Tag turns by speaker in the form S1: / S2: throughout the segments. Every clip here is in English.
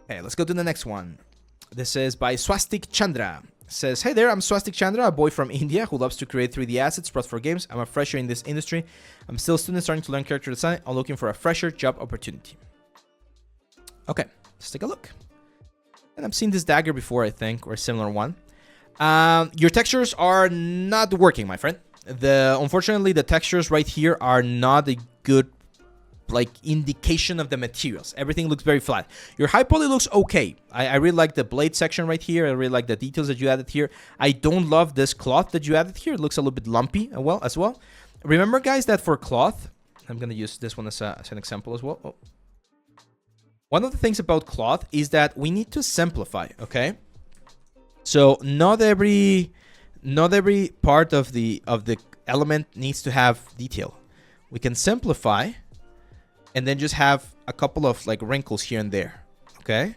S1: Okay, let's go to the next one. This is by Swastik Chandra. Says, hey there, I'm Swastik Chandra, a boy from India who loves to create 3D assets brought for games. I'm a fresher in this industry. I'm still a student starting to learn character design. I'm looking for a fresher job opportunity. Okay, let's take a look. And I've seen this dagger before, I think, or a similar one. Your textures are not working, my friend. Unfortunately, the textures right here are not a good indication of the materials. Everything looks very flat. Your high poly looks okay. I really like the blade section right here. I really like the details that you added here. I don't love this cloth that you added here. It looks a little bit lumpy as well. Remember, guys, that for cloth, I'm going to use this one as an example as well. Oh. One of the things about cloth is that we need to simplify, okay? So not every part of the element needs to have detail. We can simplify and then just have a couple of wrinkles here and there, okay?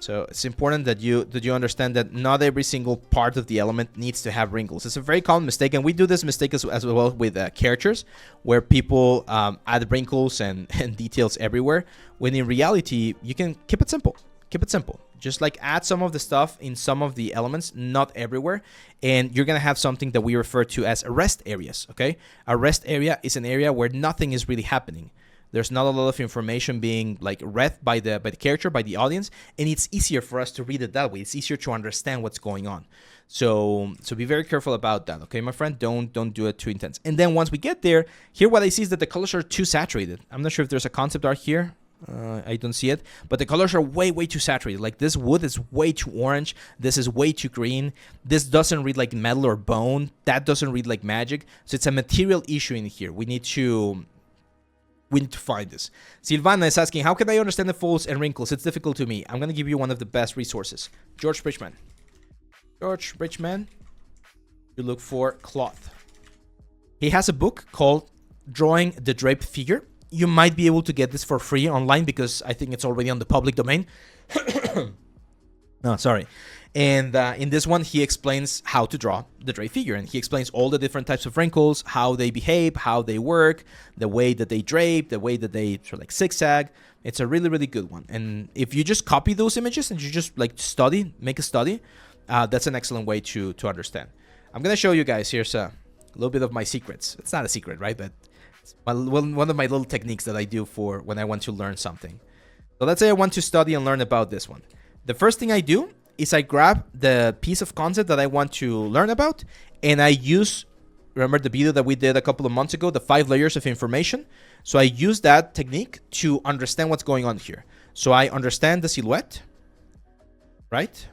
S1: So it's important that you understand that not every single part of the element needs to have wrinkles. It's a very common mistake, and we do this mistake as well with characters, where people add wrinkles and details everywhere, when in reality, you can keep it simple. Keep it simple. Just add some of the stuff in some of the elements, not everywhere, and you're gonna have something that we refer to as rest areas, okay? A rest area is an area where nothing is really happening. There's not a lot of information being read by the character, by the audience, and it's easier for us to read it that way. It's easier to understand what's going on. So be very careful about that, okay, my friend? Don't do it too intense. And then once we get there, here what I see is that the colors are too saturated. I'm not sure if there's a concept art here. I don't see it, but the colors are way too saturated. This wood is way too orange. This is way too green. This doesn't read like metal or bone. That doesn't read like magic. So it's a material issue in here. We need to find this. Silvana is asking, how can I understand the folds and wrinkles? It's difficult to me. I'm going to give you one of the best resources. George Bridgman. George Bridgman. You look for cloth. He has a book called Drawing the Draped Figure. You might be able to get this for free online because I think it's already on the public domain. No, sorry. And in this one, he explains how to draw the draped figure. And he explains all the different types of wrinkles, how they behave, how they work, the way that they drape, the way that they sort of zigzag. It's a really good one. And if you just copy those images and you just study, make a study, that's an excellent way to understand. I'm going to show you guys. Here's a little bit of my secrets. It's not a secret, right? But one of my little techniques that I do for when I want to learn something. So let's say I want to study and learn about this one. The first thing I do is I grab the piece of concept that I want to learn about, and I use, remember the video that we did a couple of months ago, the 5 layers of information? So I use that technique to understand what's going on here. So I understand the silhouette, right?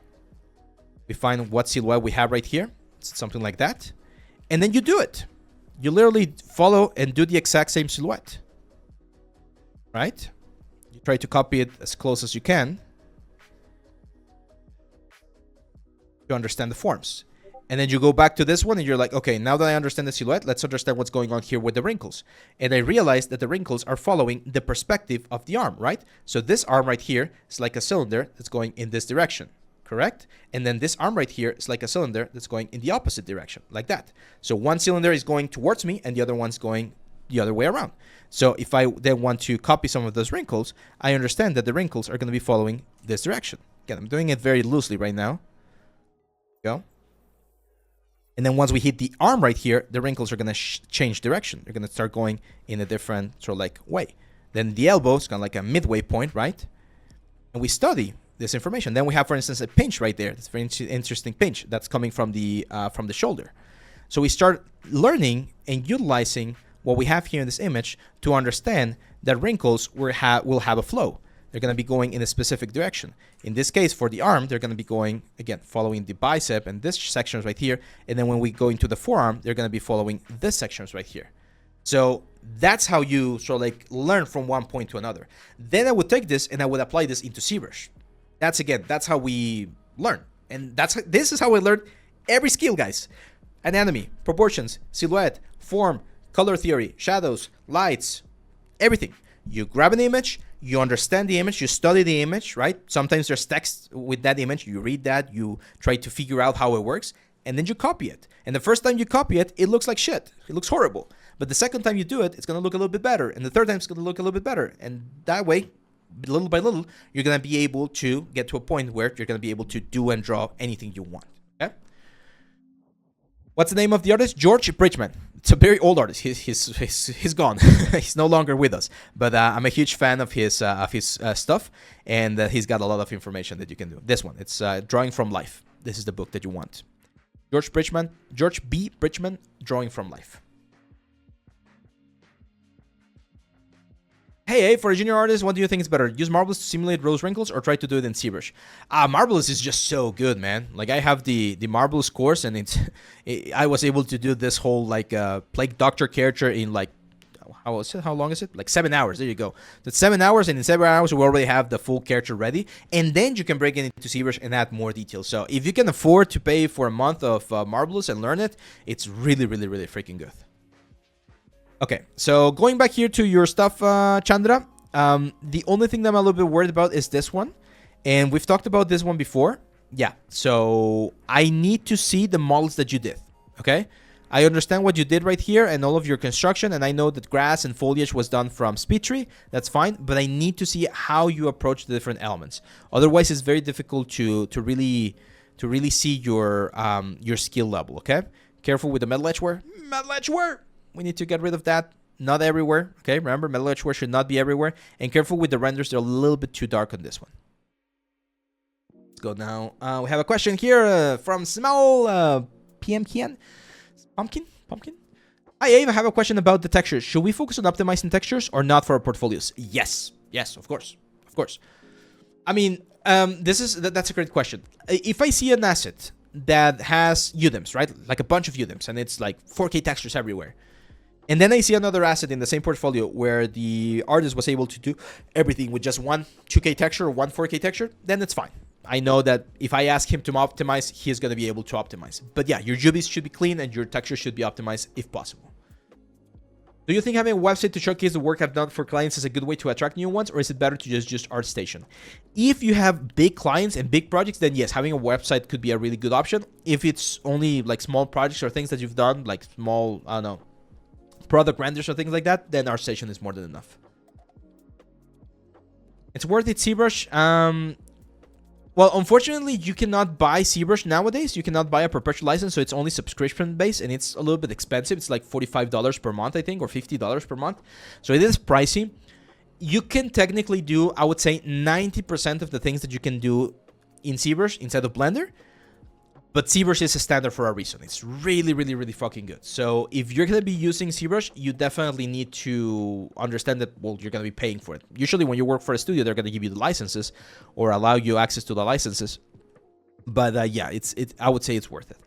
S1: We find what silhouette we have right here, something like that. And then you do it. You literally follow and do the exact same silhouette, right? You try to copy it as close as you can to understand the forms. And then you go back to this one and you're like, okay, now that I understand the silhouette, let's understand what's going on here with the wrinkles. And I realized that the wrinkles are following the perspective of the arm, right? So this arm right here is like a cylinder that's going in this direction. Correct? And then this arm right here is like a cylinder that's going in the opposite direction, like that. So one cylinder is going towards me and the other one's going the other way around. So if I then want to copy some of those wrinkles, I understand that the wrinkles are going to be following this direction. Again, I'm doing it very loosely right now. Go. And then once we hit the arm right here, the wrinkles are going to change direction. They're going to start going in a different sort of way. Then the elbow is kind of like a midway point, right? And we study this information. Then we have, for instance, a pinch right there. That's a very interesting pinch that's coming from the shoulder. So we start learning and utilizing what we have here in this image to understand that wrinkles will have a flow. They're going to be going in a specific direction. In this case, for the arm, they're going to be going, again, following the bicep and this section right here. And then when we go into the forearm, they're going to be following this sections right here. So that's how you sort of learn from one point to another. Then I would take this and I would apply this into ZBrush. That's how we learn. And this is how I learned every skill, guys. Anatomy, proportions, silhouette, form, color theory, shadows, lights, everything. You grab an image, you understand the image, you study the image, right? Sometimes there's text with that image. You read that, you try to figure out how it works, and then you copy it. And the first time you copy it, it looks like shit. It looks horrible. But the second time you do it, it's going to look a little bit better. And the third time, it's going to look a little bit better. And that way, little by little, you're going to be able to get to a point where you're going to be able to do and draw anything you want. Okay. What's the name of the artist? George Bridgman. It's a very old artist. He's gone. He's no longer with us. But I'm a huge fan of his stuff, and he's got a lot of information that you can do. This one, it's Drawing from Life. This is the book that you want. George B. Bridgman, Drawing from Life. Hey, for a junior artist, what do you think is better? Use Marvelous to simulate rose wrinkles or try to do it in ZBrush? Marvelous is just so good, man. Like, I have the Marvelous course, and I was able to do this whole, like, Plague Doctor character in, like, how long is it? Like 7 hours. There you go. That's 7 hours, and in 7 hours, we already have the full character ready. And then you can break it into ZBrush and add more details. So if you can afford to pay for a month of Marvelous and learn it, it's really, really, really freaking good. Okay, so going back here to your stuff, Chandra, the only thing that I'm a little bit worried about is this one. And we've talked about this one before. Yeah, so I need to see the models that you did, okay? I understand what you did right here and all of your construction, and I know that grass and foliage was done from SpeedTree. That's fine, but I need to see how you approach the different elements. Otherwise, it's very difficult to really see your skill level, okay? Careful with the metal edgeware. Metal edgeware! We need to get rid of that. Not everywhere. Okay, remember, metal edgeware should not be everywhere. And careful with the renders. They're a little bit too dark on this one. Let's go now. We have a question here from Small Pumpkin. Hi, Ave. I have a question about the textures. Should we focus on optimizing textures or not for our portfolios? Yes. Yes, of course. Of course. I mean, that's a great question. If I see an asset that has UDIMs, right? Like a bunch of UDIMs, and it's like 4K textures everywhere. And then I see another asset in the same portfolio where the artist was able to do everything with just one 2K texture or one 4K texture, then it's fine. I know that if I ask him to optimize, he's going to be able to optimize. But yeah, your UVs should be clean and your texture should be optimized if possible. Do you think having a website to showcase the work I've done for clients is a good way to attract new ones, or is it better to just use ArtStation? If you have big clients and big projects, then yes, having a website could be a really good option. If it's only like small projects or things that you've done, like small, I don't know, product renders or things like that, then ArtStation is more than enough. It's worth it, ZBrush. Well, unfortunately, you cannot buy ZBrush nowadays. You cannot buy a perpetual license, so it's only subscription-based, and it's a little bit expensive. It's like $45 per month, I think, or $50 per month. So it is pricey. You can technically do, I would say, 90% of the things that you can do in ZBrush inside of Blender. But ZBrush is a standard for a reason. It's really, really, really fucking good. So if you're going to be using ZBrush, you definitely need to understand that, well, you're going to be paying for it. Usually when you work for a studio, they're going to give you the licenses or allow you access to the licenses. But yeah, I would say it's worth it.